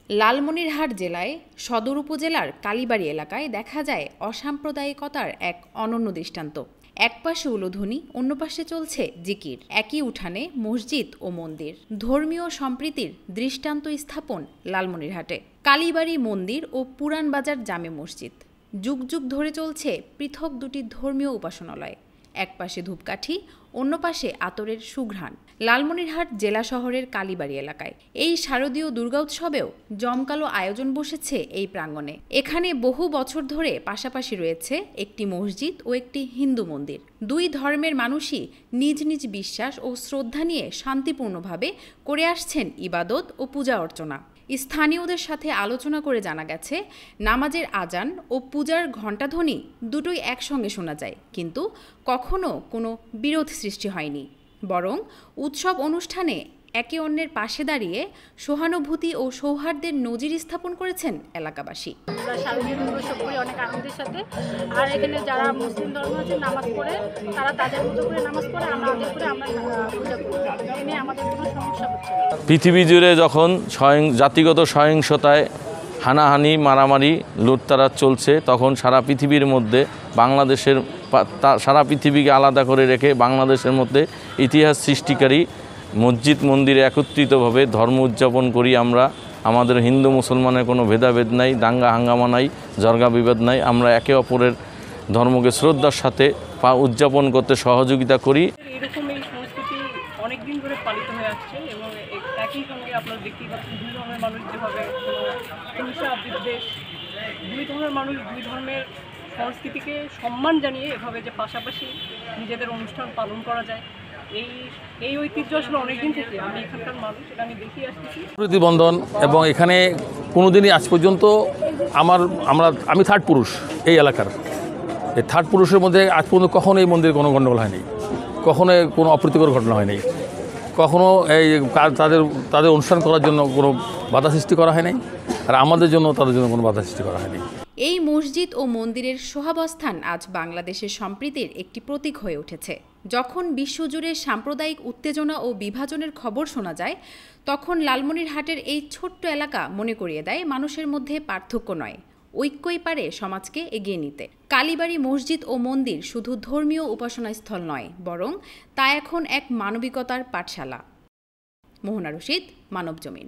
লালমনিরহাট জেলায় সদর উপজেলার কালীবাড়ি এলাকায় দেখা যায় অসাম্প্রদায়িকতার এক অনন্য দৃষ্টান্ত। এক পাশে উলুধ্বনি, অন্য পাশে চলছে জিকির। একই উঠানে মসজিদ ও মন্দির, ধর্মীয় সম্প্রীতির দৃষ্টান্ত স্থাপন লালমনিরহাটে। কালীবাড়ি মন্দির ও পুরান বাজার জামে মসজিদ, যুগ যুগ ধরে চলছে পৃথক দুটি ধর্মীয় উপাসনালয়। এক পাশে ধূপকাঠি, অন্য পাশে আতরের সুঘ্রাণ। লালমনিরহাট জেলা শহরের কালীবাড়ি এলাকায় এই শারদীয় দুর্গোৎসবেও জমকালো আয়োজন বসেছে এই প্রাঙ্গণে। এখানে বহু বছর ধরে পাশাপাশি রয়েছে একটি মসজিদ ও একটি হিন্দু মন্দির। দুই ধর্মের মানুষই নিজ নিজ বিশ্বাস ও শ্রদ্ধা নিয়ে শান্তিপূর্ণভাবে করে আসছেন ইবাদত ও পূজা অর্চনা। স্থানীয়দের সাথে আলোচনা করে জানা গেছে, নামাজের আজান ও পূজার ঘণ্টাধ্বনি দুটোই একসঙ্গে শোনা যায়, কিন্তু কখনো কোনো বিরোধ সৃষ্টি হয়নি। বরং উৎসব অনুষ্ঠানে একে অন্যের পাশে দাঁড়িয়ে সহানুভূতি ও সৌহার্দ্যের নজির স্থাপন করেছেন এলাকাবাসী। আমরা শারদীয় উৎসব করি অনেক আনন্দের সাথে। আর এখানে যারা মুসলিম ধর্ম আছে নামাজ পড়ে, তারা তাদের মতো করে নামাজ পড়ে, আমরা আমাদের করে আমরা পূজা করি। এখানে আমাদের কোনো সমস্যা হচ্ছে না। পৃথিবী জুড়ে যখন জাতিগত সহিংসতায় হানাহানি, মারামারি, লুটতারাজ চলছে, তখন সারা পৃথিবীর মধ্যে সারা পৃথিবীকে আলাদা করে রেখে বাংলাদেশের মধ্যে ইতিহাস সৃষ্টিকারী মসজিদ মন্দিরে একত্রিতভাবে ধর্ম উদযাপন করি আমরা। আমাদের হিন্দু মুসলমানের কোনো ভেদাভেদ নাই, দাঙ্গা হাঙ্গামা নাই, জর্গা বিবাদ নাই। আমরা একে অপরের ধর্মকে শ্রদ্ধার সাথে উদযাপন করতে সহযোগিতা করি। এরকম এই সংস্কৃতি অনেকদিন ধরে পালিত হয়ে আসছে এবং একই সঙ্গে আপনার দেখতে পাচ্ছেন দুই ধর্মের মানুষ যেভাবে হিংসা বিদ্বেষ, দুই ধর্মের মানুষ দুই ধর্মের সংস্কৃতিকে সম্মান জানিয়ে এভাবে যে পাশাপাশি নিজেদের অনুষ্ঠান পালন করা যায়, এই ঐতিহ্য আসলে অনেকদিন থেকে আমি এখানকার মানুষ, এটা আমি দেখিয়ে আসতেছি। প্রতিবন্ধন এবং এখানে কোনোদিনই আজ পর্যন্ত আমি থার্ড পুরুষ এই এলাকার। এই থার্ড পুরুষের মধ্যে আজ পর্যন্ত কখনো এই মন্দিরে কোনো গণ্ডগোল হয়নি, কখনো কোনো অপ্রীতিকর ঘটনা হয়নি, কখনো এই তাদের অনুষ্ঠান করার জন্য কোনো বাধা সৃষ্টি করা হয়নি, আর আমাদের জন্য তাদের জন্য কোনো বাধা সৃষ্টি করা হয়নি। এই মসজিদ ও মন্দিরের সহাবস্থান আজ বাংলাদেশের সম্প্রীতির একটি প্রতীক হয়ে উঠেছে। যখন বিশ্বজুড়ে সাম্প্রদায়িক উত্তেজনা ও বিভাজনের খবর শোনা যায়, তখন লালমনিরহাটের এই ছোট্ট এলাকা মনে করিয়ে দেয় মানুষের মধ্যে পার্থক্য নয়, ঐক্যই পারে সমাজকে এগিয়ে নিতে। কালীবাড়ি মসজিদ ও মন্দির শুধু ধর্মীয় উপাসনাস্থল নয়, বরং তা এখন এক মানবিকতার পাঠশালা। মোহনা রশিদ, মানবজমিন।